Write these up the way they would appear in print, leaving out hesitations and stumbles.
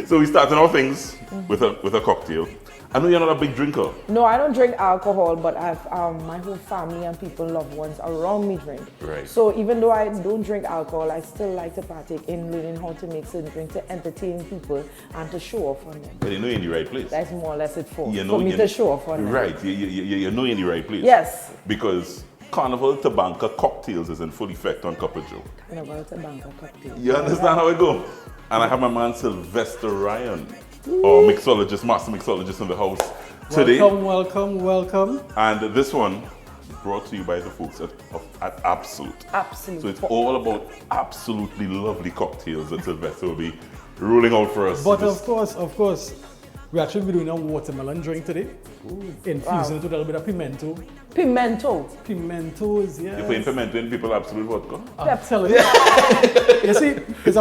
So we started our things with a cocktail. I know you're not a big drinker. No, I don't drink alcohol, but I've my whole family and people, loved ones around me drink. Right. So even though I don't drink alcohol, I still like to partake in learning how to make certain drinks to entertain people and to show off on them. But you know you're in the right place. That's more or less it for You know, me to show off on them. Right, you know you're in the right place. Yes. Because Carnival Tabanca Cocktails is in full effect on Cup of Joe. Carnival Tabanca cocktail. You understand how it goes? And I have my man Sylvester Lyons, or mixologist, master mixologist in the house today. Welcome. And this one brought to you by the folks at Absolut. Absolut. So it's all about absolutely lovely cocktails that Sylvester will be rolling out for us. But of course, we're actually be doing a watermelon drink today. Infusing it with a little bit of pimento. Pimentos, yes. You're putting pimento in people Absolut vodka? I'm telling you. You see, it's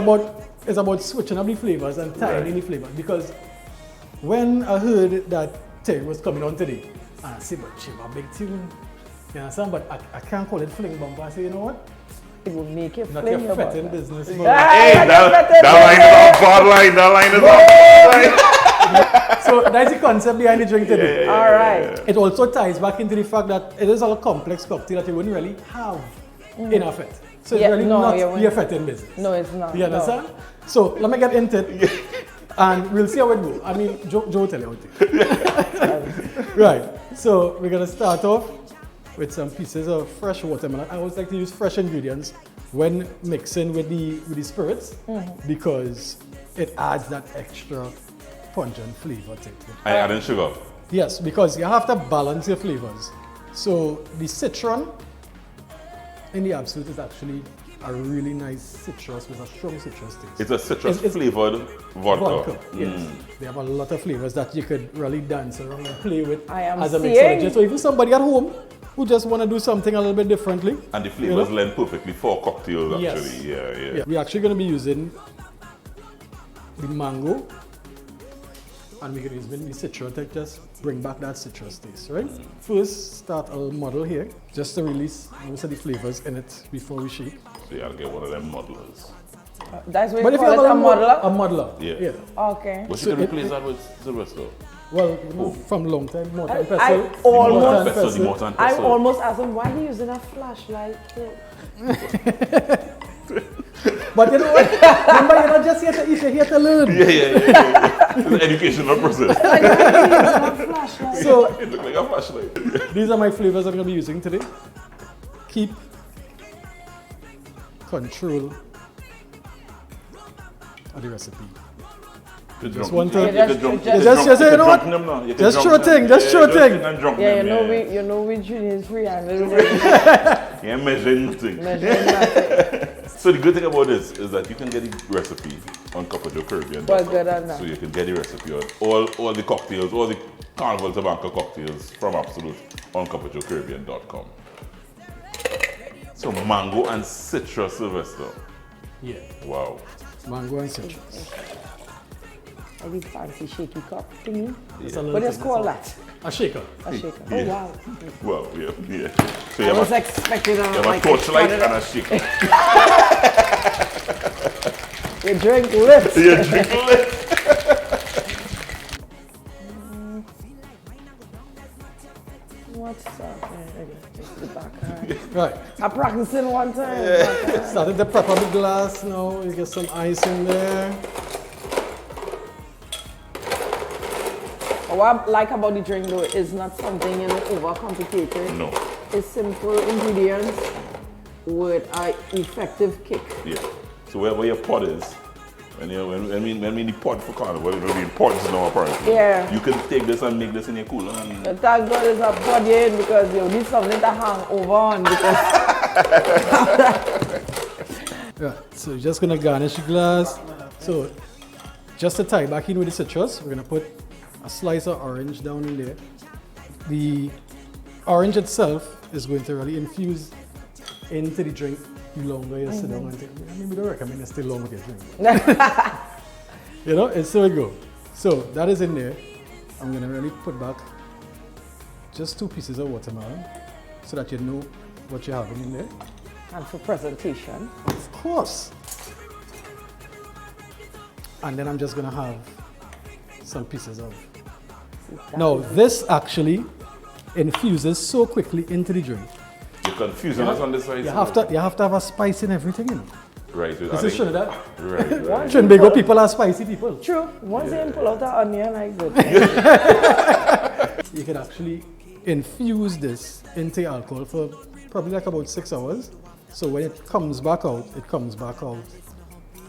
about switching up the flavors and tying in the flavors. Because when I heard that Terri was coming on today, I said, but she a big tune. You understand? But I can't call it fling bumper. I say, you know what? It will make it Not fling your about fetting that. business. Hey, that line is on. So that's the concept behind the drink today. All right. It also ties back into the fact that it is a complex cocktail that you wouldn't really have in a fet. So it's really not your fetting business. No, it's not. You understand? So let me get into it and we'll see how it goes. I mean, Joe will tell you how it Right. So we're going to start off with some pieces of fresh watermelon. I always like to use fresh ingredients when mixing with the spirits because it adds that extra pungent flavor to it. I adding sugar. Yes, because you have to balance your flavors. So the citron in the Absolut is actually a really nice citrus with a strong citrus taste. It's a citrus flavored vodka. Yes. They have a lot of flavors that you could really dance around and play with I am as a seeing. mixologist. So even somebody at home who just want to do something a little bit differently. And the flavors blend perfectly for cocktails actually. Yes. Yeah. We're actually going to be using the mango and we're going to use the citrus to just bring back that citrus taste, right? First, start a model here just to release most of the flavors in it before we shake. So you gotta get one of them modelers. That's what But you if you call have it, a modeler? a modeler, Yeah. Okay. But So you can it- replace that with Sylvester. Well, you know, from long time, more I than pestle. almost- The pestle, the mortar and I pestle. almost asked him why he using a flashlight. But you know what? Remember, you're not just here to eat, you're here to learn. Yeah. It's an educational process. So It looks like a flashlight. these are my flavors I'm going to be using today. Keep control of the recipe. Just one thing. Just you know what? Just show a thing, just show a thing. Yeah, you know we Junior's free and Yeah, measuring nothing. measuring nothing. So the good thing about this is that you can get the recipe on CupOfJoeCaribbean.com. Well, good on that. So you can get the recipe on all the cocktails, all the Carnival Tabanca cocktails from Absolut on CupOfJoeCaribbean.com. So mango and citrus, Sylvester. Yeah, Wow. mango and citrus. A big fancy shaky cup thingy. It's a little What do you thing, call that's that? all. A shaker. A shaker. Oh Yeah. wow. Well, yeah. So I you was have expecting you have a like torchlight extra- and a shaker. You drink lift. You drink lit. What's up? Okay, it's the back. Right. I'm practicing one time. Started to prep up the glass now. You get some ice in there. What I like about the drink though is not something overcomplicated. No. It's simple ingredients with an effective kick. Yeah. So where your pot is, when we need pot for Carnival, it will be pots now apparently. Yeah. You can take this and make this in your cooler and Thank God it's a pot in because you need something to hang over on because Right. So you're just gonna garnish the glass. So just to tie back in with the citrus, we're gonna put a slice of orange down in there. The orange itself is going to really infuse into the drink the longer you sit down and take. I mean, we don't recommend you stay long with your drink. You know, and so we go. So that is in there. I'm gonna really put back just 2 pieces of watermelon so that you know what you're having in there. and for presentation. Of course. and then I'm just gonna have some pieces of. Now this actually infuses so quickly into the drink. You're confusing us on this side. You have to have a spice in everything, you know. Right. This is Trinidad. Right. Trinbago people are spicy people. True. Once they pull out the onion, I good. You can actually infuse this into alcohol for probably like about 6 hours. So when it comes back out, it comes back out.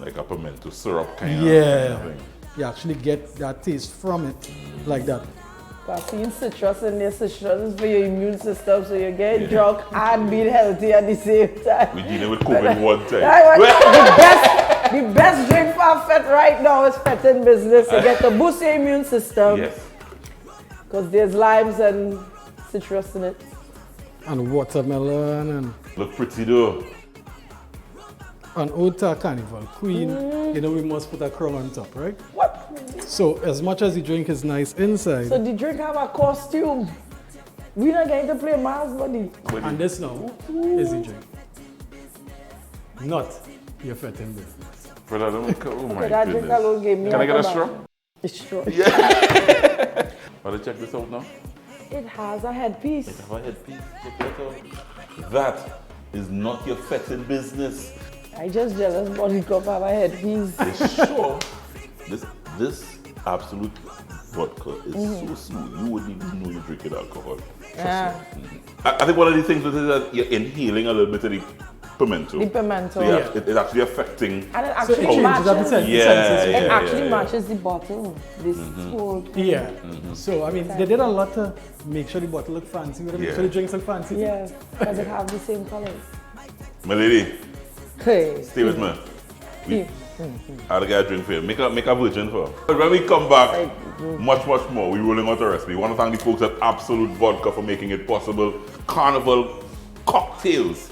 Like a pimento syrup kind Yeah. of thing. You actually get that taste from it like that. I've seen citrus in there. Citrus is for your immune system, so you get drunk and being healthy at the same time. We're dealing with COVID one time. The best drink for a fet right now is FETING business. You get to boost your immune system. Yes. Because there's limes and citrus in it. And watermelon and Look pretty though. an ode to Carnival Queen. You know we must put a crown on top, right? What? So as much as the drink is nice inside, So the drink have a costume. We're not going to play Mars, buddy. and this now is the drink. Not your FETING business. Brother, oh my That drink goodness. alone gave me Can I get a back. straw? It's straw. Wanna check this out now? It has a headpiece. Have I had peace? Check that out. That is not your FETING business. I just jealous body cup have a headpiece. It's sure. This Absolut vodka is so smooth. You wouldn't even know you're drinking alcohol. Yeah. I think one of the things with it is that you're inhaling a little bit of the pimento. The pimento. So yeah, it's actually affecting. And it So actually it changes matches. up the sense. Yeah, It actually yeah. matches the bottle. This whole thing. Yeah. So I mean, they did a lot to make sure the bottle look fancy, make Yeah. sure the drinks look fancy. Yeah, because it have the same colors. My lady, Hey. stay with me. I'll get a drink for you. Make a virgin for her. But when we come back, much more. We're rolling out the recipe. We want to thank the folks at Absolut Vodka for making it possible. Carnival Cocktails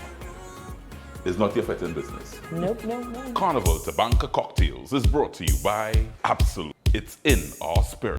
is not your FETING business. Nope. Carnival Tabanca Cocktails is brought to you by Absolut. It's in our spirit.